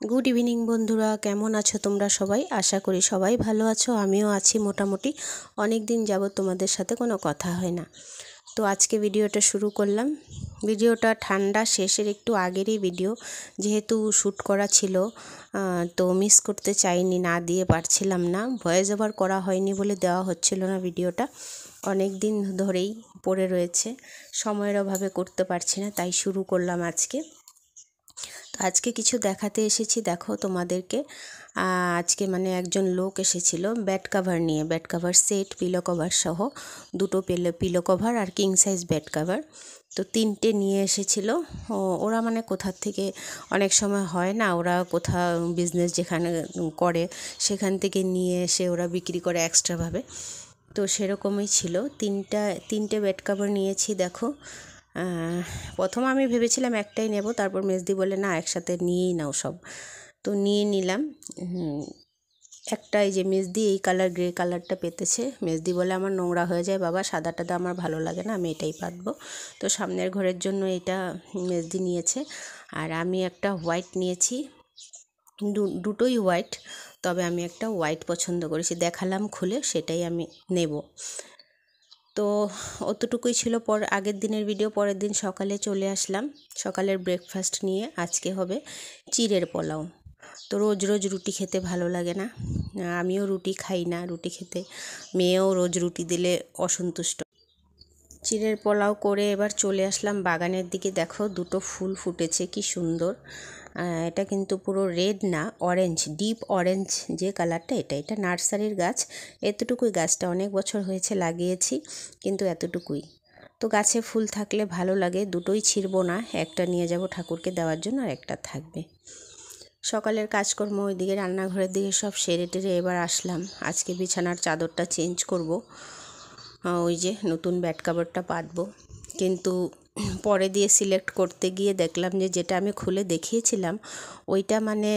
Good evening বন্ধুরা, কেমন আছো তোমরা সবাই? আশা করি সবাই ভালো আছো। আমিও আছি মোটামুটি। অনেক দিন যাবত তোমাদের সাথে কোনো কথা হয় না, তো আজকে ভিডিওটা শুরু করলাম। ভিডিওটা ঠান্ডা শেষের একটু আগেরই ভিডিও, যেহেতু শ্যুট করা ছিল তো মিস করতে চাইনি, না দিয়ে পারছিলাম না। ভয়েস ওভার করা হয়নি বলে দেওয়া হচ্ছিল না ভিডিওটা, অনেক দিন ধরেই পড়ে রয়েছে, সময়ের অভাবে করতে পারছি না, তাই শুরু করলাম আজকে। তো আজকে কিছু দেখাতে এসেছি, দেখো তোমাদেরকে। আজকে মানে একজন লোক এসেছিল বেড কাভার নিয়ে, bed cover set, pillow cover সহ দুটো পিলো কভার আর কিং সাইজ বেড কাভার। তো তিনটে নিয়ে এসেছিল। ওরা মানে কোথার থেকে, অনেক সময় হয় না, ওরা কোথাও বিজনেস যেখানে করে সেখান থেকে নিয়ে এসে ওরা বিক্রি করে এক্সট্রাভাবে। তো সেরকমই ছিল, তিনটে বেড কাভার নিয়েছি। দেখো, প্রথম আমি ভেবেছিলাম একটাই নেব, তারপর মেজদি বলে না, একসাথে নিয়েই নাও সব। তো নিয়ে নিলাম একটাই, যে মেজদি এই কালার গ্রে কালারটা পেতেছে। মেজদি বলে আমার নোংরা হয়ে যায় বাবা, সাদা টাদা আমার ভালো লাগে না, আমি এটাই পাতবো। তো সামনের ঘরের জন্য এটা মেজদি নিয়েছে। আর আমি একটা হোয়াইট নিয়েছি, দুটোই হোয়াইট, তবে আমি একটা হোয়াইট পছন্দ করেছি, দেখালাম খুলে, সেটাই আমি নেব। তো অতটুকুই ছিল আগের দিনের ভিডিও। পরের দিন সকালে চলে আসলাম, সকালের ব্রেকফাস্ট নিয়ে। আজকে হবে চিড়ের পোলাও। তো রোজ রোজ রুটি খেতে ভালো লাগে না, আমিও রুটি খাই না, রুটি খেতে। মেয়েও রোজ রুটি দিলে অসন্তুষ্ট। চিড়ের পোলাও করে এবার চলে আসলাম বাগানের দিকে। দেখো, দুটো ফুল ফুটেছে, কি সুন্দর। এটা কিন্তু পুরো রেড না, অরেঞ্জ, ডিপ অরেঞ্জ যে কালারটা, এটা নার্সারির গাছ। এতটুকুই গাছটা, অনেক বছর হয়েছে লাগিয়েছি, কিন্তু এতটুকুই। তো গাছে ফুল থাকলে ভালো লাগে। দুটোই ছিঁড়বো না, একটা নিয়ে যাব ঠাকুরকে দেওয়ার জন্য, আর একটা থাকবে। সকালের কাজকর্ম ওইদিকে রান্নাঘরের দিকে সব সেরে টেরে এবার আসলাম। আজকে বিছানার চাদরটা চেঞ্জ করব, ওই যে নতুন বেড কাভারটা পাতবো। কিন্তু পরে দিয়ে সিলেক্ট করতে গিয়ে দেখলাম যে যেটা আমি খুলে দেখিয়েছিলাম ওইটা মানে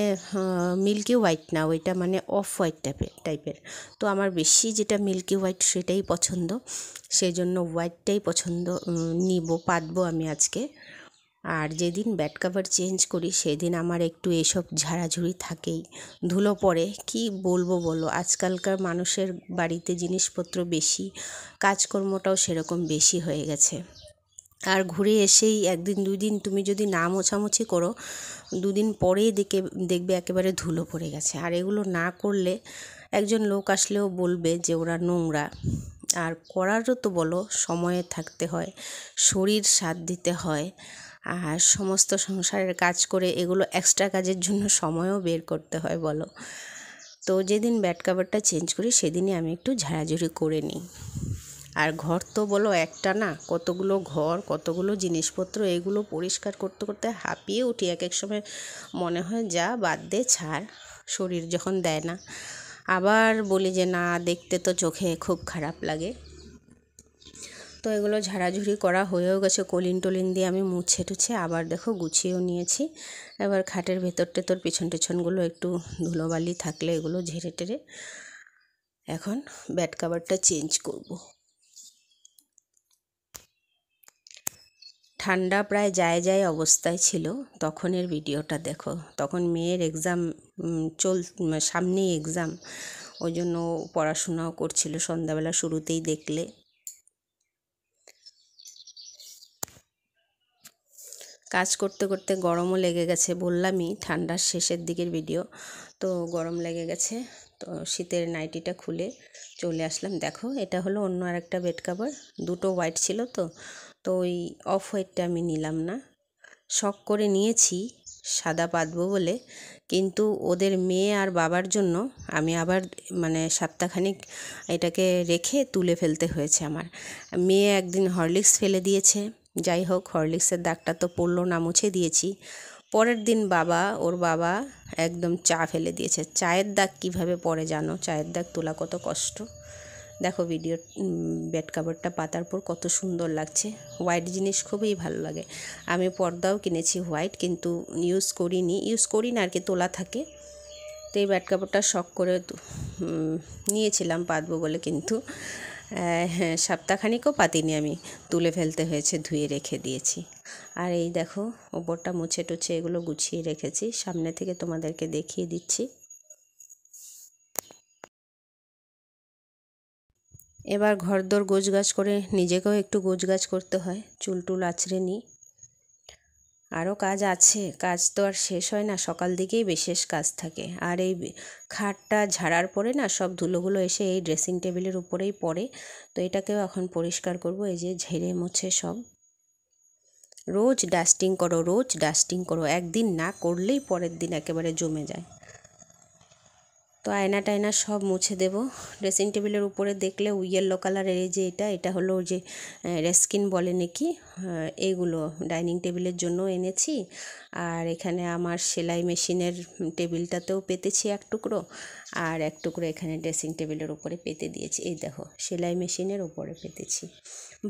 মিল্কি হোয়াইট না, ওইটা মানে অফ হোয়াইট টাইপের। তো আমার বেশি যেটা মিল্কি হোয়াইট সেটাই পছন্দ, সেই জন্য হোয়াইটটাই পছন্দ নিব, পাতবো আমি আজকে। আর যেদিন বেড কাভার চেঞ্জ করি সেদিন আমার একটু এসব ঝাড়াঝুড়ি থাকেই, ধুলো পড়ে, কি বলবো বলো। আজকালকার মানুষের বাড়িতে জিনিসপত্র বেশি, কাজকর্মটাও সেরকম বেশি হয়ে গেছে। আর ঘুরে এসেই একদিন দুই দিন তুমি যদি না মোছামুছি করো, দুদিন পরেই দেখবে একেবারে ধুলো পড়ে গেছে। আর এগুলো না করলে একজন লোক আসলেও বলবে যে ওরা নোংরা। আর করারও তো বলো, সময়ে থাকতে হয়, শরীর সাথ দিতে হয়, আর সমস্ত সংসারের কাজ করে এগুলো এক্সট্রা কাজের জন্য সময়ও বের করতে হয় বলো। তো যেদিন বেড কাভারটা চেঞ্জ করি সেদিনই আমি একটু ঝাড়াঝুড়ি করে নিই। আর ঘর তো বলো একটা না, কতগুলো ঘর, কতগুলো জিনিসপত্র, এগুলো পরিষ্কার করতে করতে হাঁপিয়ে উঠি। এক সময় মনে হয় যা বাদ দে, ছাড়, শরীর যখন দেয় না। আবার বলি যে না, দেখতে তো চোখে খুব খারাপ লাগে। তো এগুলো ঝাড়াঝুড়ি করা হয়েও গেছে, কলিন টলিন দিয়ে আমি মুছে টুছে আবার দেখো গুছিয়েও নিয়েছি। এবার খাটের ভেতর টেতর পিছন টিছনগুলো একটু ধুলোবালি থাকলে এগুলো ঝেড়ে টেরে এখন বেড কাভারটা চেঞ্জ করব। ঠান্ডা প্রায় যায় যায় অবস্থায় ছিল তখনের ভিডিওটা দেখো। তখন মেয়ের এক্সাম সামনেই এক্সাম, ওই জন্য পড়াশোনাও করছিল, সন্ধ্যাবেলা শুরুতেই দেখলে। কাজ করতে করতে গরমও লেগে গেছে, বললামই ঠান্ডার শেষের দিকের ভিডিও, তো গরম লেগে গেছে। তো শীতের নাইটিটা খুলে চলে আসলাম। দেখো, এটা হলো অন্য আরেকটা বেড কাভার, দুটো হোয়াইট ছিল, তো তো ওই অফ হোয়াইটটা আমি নিলাম না, শখ করে নিয়েছি সাদা পাতবো বলে। কিন্তু ওদের মেয়ে আর বাবার জন্য আমি আবার মানে সপ্তাহখানিক এটাকে রেখে তুলে ফেলতে হয়েছে আমার। মেয়ে একদিন হরলিক্স ফেলে দিয়েছে, যাই হোক, হরলিক্সের দাগটা তো পড়লো না, মুছে দিয়েছি। পরের দিন ওর বাবা একদম চা ফেলে দিয়েছে। চায়ের দাগ কিভাবে পড়ে জানো? চায়ের দাগ তোলা কত কষ্ট। দেখো ভিডিও, বেড কাভারটা পাতার পর কত সুন্দর লাগছে। হোয়াইট জিনিস খুবই ভালো লাগে। আমি পর্দাও কিনেছি হোয়াইট, কিন্তু ইউজ করি না আর কি, তোলা থাকে। তো এই বেড কাভারটা শখ করে নিয়েছিলাম পাতবো বলে, কিন্তু সপ্তাহখানিকও পাতিনি আমি, তুলে ফেলতে হয়েছে, ধুয়ে রেখে দিয়েছি। আর এই দেখো ওপরটা মুছে টুছে এগুলো গুছিয়ে রেখেছি, সামনে থেকে তোমাদেরকে দেখিয়ে দিচ্ছি। এবার ঘরদোর গোছগাছ করে নিজেকেও একটু গোছগাছ করতে হয়, চুল টুল আঁচড়ে নিই। আরও কাজ আছে, কাজ তো আর শেষ হয় না, সকাল দিকেই বিশেষ কাজ থাকে। আর এই খাটটা ঝাড়ার পরে না সব ধুলোগুলো এসে এই ড্রেসিং টেবিলের উপরেই পড়ে, তো এটাকেও এখন পরিষ্কার করব। এই যে ঝেড়ে মুছে সব, রোজ ডাস্টিং করো, রোজ ডাস্টিং করো, একদিন না করলেই পরের দিন একেবারে জমে যায়। তো আয়না টায়না সব মুছে দেব। ড্রেসিং টেবিলের উপরে দেখলে ইয়েলো কালারের এই যে এটা হলো যে রেস্কিন বলে নাকি, এইগুলো ডাইনিং টেবিলের জন্য এনেছি। আর এখানে আমার সেলাই মেশিনের টেবিলটাতেও পেতেছি এক টুকরো, আর এক টুকরো এখানে ড্রেসিং টেবিলের উপরে পেতে দিয়েছি। এই দেখো সেলাই মেশিনের উপরে পেতেছি,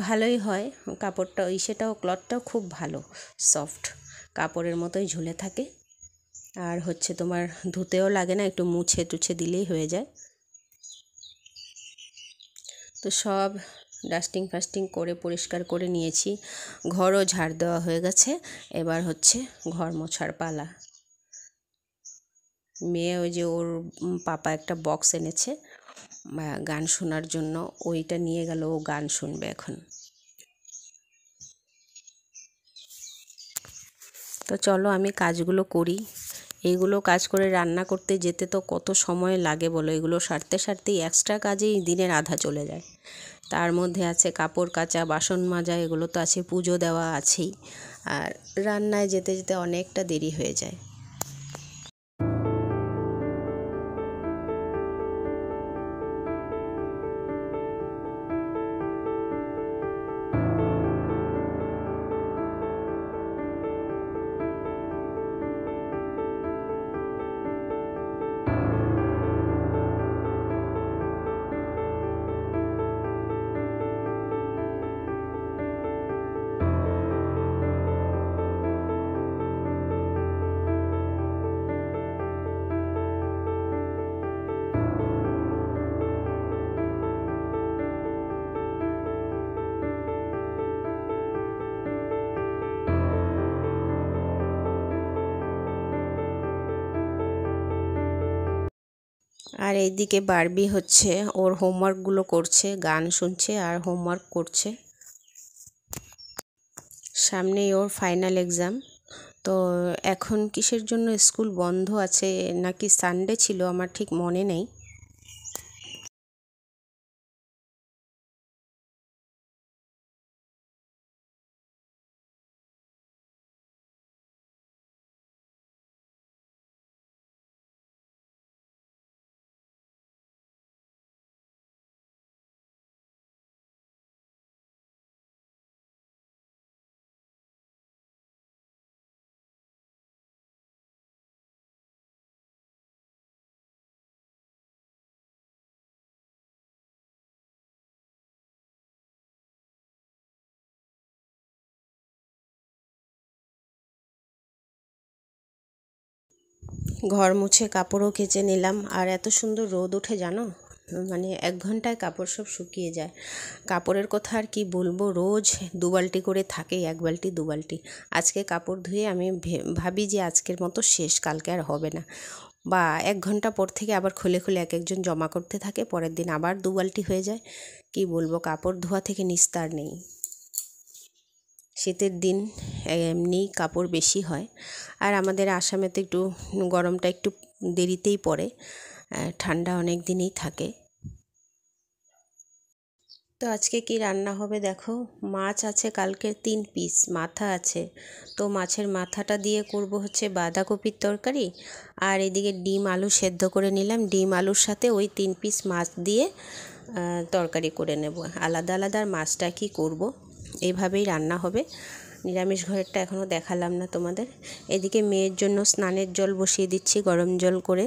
ভালোই হয় কাপড়টা, সেটাও ক্লথটাও খুব ভালো, সফট কাপড়ের মতোই ঝুলে থাকে। আর হচ্ছে তোমার ধুতেও লাগে না, একটু মুছে টুছে দিলেই হয়ে যায়। তো সব ডাস্টিং ফাস্টিং করে পরিষ্কার করে নিয়েছি, ঘরও ঝাড় দেওয়া হয়ে গেছে। এবার হচ্ছে ঘর মোছার পালা। মেয়ে ওই যে ওর পাপা একটা বক্স এনেছে গান শোনার জন্য, ওইটা নিয়ে গেল, ও গান শুনবে এখন। তো চলো আমি কাজগুলো করি। এইগুলো কাজ করে রান্না করতে যেতে তো কত সময় লাগে বলো, এগুলো সারতে সারতেই এক্সট্রা কাজেই দিনের আধা চলে যায়। তার মধ্যে আছে কাপড় কাচা, বাসন মাজা, এগুলো তো আছে, পুজো দেওয়া আছেই, আর রান্নায় যেতে যেতে অনেকটা দেরি হয়ে যায়। আর এইদিকে বারবি হচ্ছে ওর হোমওয়ার্কগুলো করছে, গান শুনছে আর হোমওয়ার্ক করছে। সামনেই ওর ফাইনাল এক্সাম। তো এখন কিসের জন্য স্কুল বন্ধ আছে, নাকি সানডে ছিল আমার ঠিক মনে নেই। ঘর মুছে কাপড়ও কেচে নিলাম। আর এত সুন্দর রোদ ওঠে জানো, মানে 1 ঘন্টায় কাপড় সব শুকিয়ে যায়। কাপড়ের কথা আর কি বলবো, রোজ 2 বালতি করে থাকে, 1 বালতি 2 বালতি। আজকে কাপড় ধুয়ে আমি ভাবি যে আজকের মতো শেষ, কালকে আর হবে না। বা 1 ঘন্টা পর থেকে আবার খুলে খুলে এক একজন জমা করতে থাকে, পরের দিন আবার 2 বালতি হয়ে যায়। কি বলবো, কাপড় ধোয়া থেকে নিস্তার নেই। শীতের দিন এমনি কাপড় বেশি হয়, আর আমাদের আসামেতে একটু গরমটা একটু দেরিতেই পড়ে, ঠান্ডা অনেক দিনই থাকে। তো আজকে কি রান্না হবে দেখো, মাছ আছে কালকে 3 পিস, মাথা আছে, তো মাছের মাথাটা দিয়ে করব হচ্ছে বাঁধাকপির তরকারি। আর এদিকে ডিম আলু সেদ্ধ করে নিলাম, ডিম আলুর সাথে ওই 3 পিস মাছ দিয়ে তরকারি করে নেব। আলাদা আলাদা আর মাছটা কি করব, এইভাবেই রান্না হবে। নিরামিষ ঘরেরটা এখনও দেখালাম না তোমাদের। এদিকে মেয়ের জন্য স্নানের জল বসিয়ে দিচ্ছি, গরম জল করে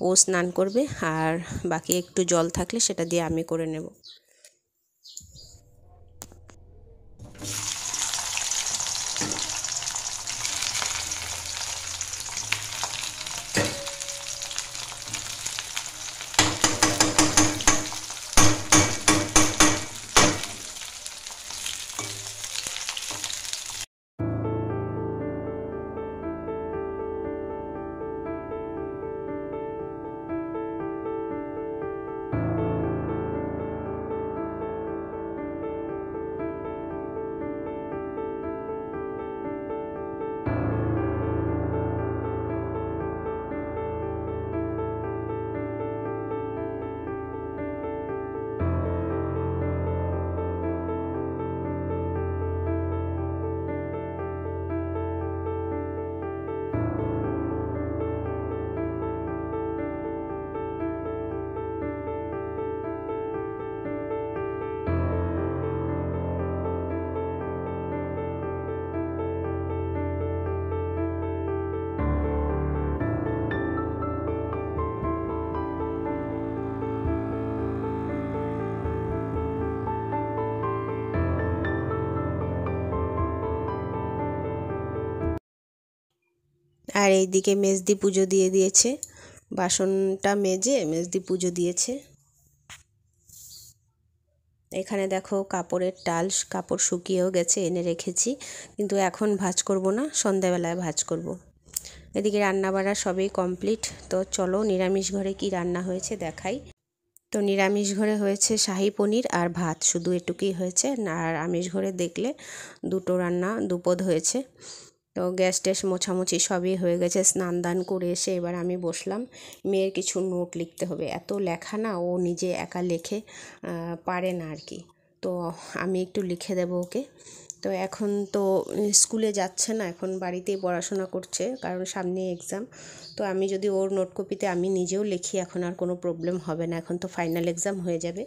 ও স্নান করবে, আর বাকি একটু জল থাকলে সেটা দিয়ে আমি করে নেব। আর এইদিকে মেজদি পুজো দিয়ে দিয়েছে, বাসনটা মেজে মেজদি পুজো দিয়েছে। এখানে দেখো কাপড়ের টাল, কাপড় শুকিয়েও গেছে, এনে রেখেছি, কিন্তু এখন ভাঁজ করব না, সন্ধ্যাবেলায় ভাঁজ করব। এদিকে রান্না বাড়া সবই কমপ্লিট। তো চলো নিরামিষ ঘরে কি রান্না হয়েছে দেখাই। তো নিরামিষ ঘরে হয়েছে শাহি পনির আর ভাত, শুধু এটুকুই হয়েছে। আর আমিষ ঘরে দেখলে দুটো রান্না, দুপদ হয়েছে। তো গ্যাস ট্যাস মোছামুছি সবই হয়ে গেছে। স্নান দান করে এসে এবার আমি বসলাম, মেয়ের কিছু নোট লিখতে হবে। এত লেখা না, ও নিজে একা লেখে পারে না আর কি, তো আমি একটু লিখে দেবো ওকে। তো এখন তো স্কুলে যাচ্ছে না, এখন বাড়িতেই পড়াশোনা করছে, কারণ সামনে এক্সাম। তো আমি যদি ওর নোট কপিতে আমি নিজেও লিখি, এখন আর কোনো প্রবলেম হবে না, এখন তো ফাইনাল এক্সাম হয়ে যাবে।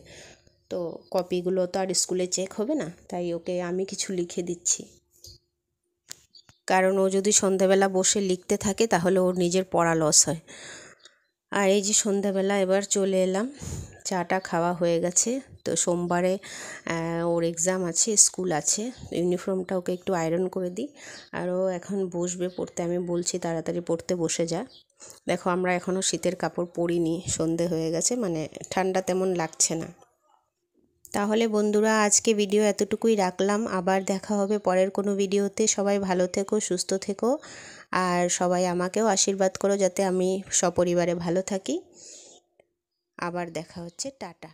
তো কপিগুলো তো আর স্কুলে চেক হবে না, তাই ওকে আমি কিছু লিখে দিচ্ছি। কারণ ও যদি সন্ধ্যাবেলা বসে লিখতে থাকে তাহলে ওর নিজের পড়া লস হয়। আর এই যে সন্ধ্যাবেলা এবার চলে এলাম, চাটা খাওয়া হয়ে গেছে। তো সোমবারে ওর এক্সাম আছে, স্কুল আছে, ইউনিফর্মটা ওকে একটু আয়রন করে দিই। আর ও এখন বসবে পড়তে, আমি বলছি তাড়াতাড়ি পড়তে বসে যা। দেখো আমরা এখনও শীতের কাপড় পরিনি, সন্ধে হয়ে গেছে, মানে ঠান্ডা তেমন লাগছে না। তাহলে বন্ধুরা আজকে ভিডিও এতটুকুই রাখলাম, আবার দেখা হবে পরের কোনো ভিডিওতে। সবাই ভালো থেকো, সুস্থ থেকো, আর সবাই আমাকেও আশীর্বাদ করো যাতে আমি সপরিবারে ভালো থাকি। আবার দেখা হচ্ছে, টাটা।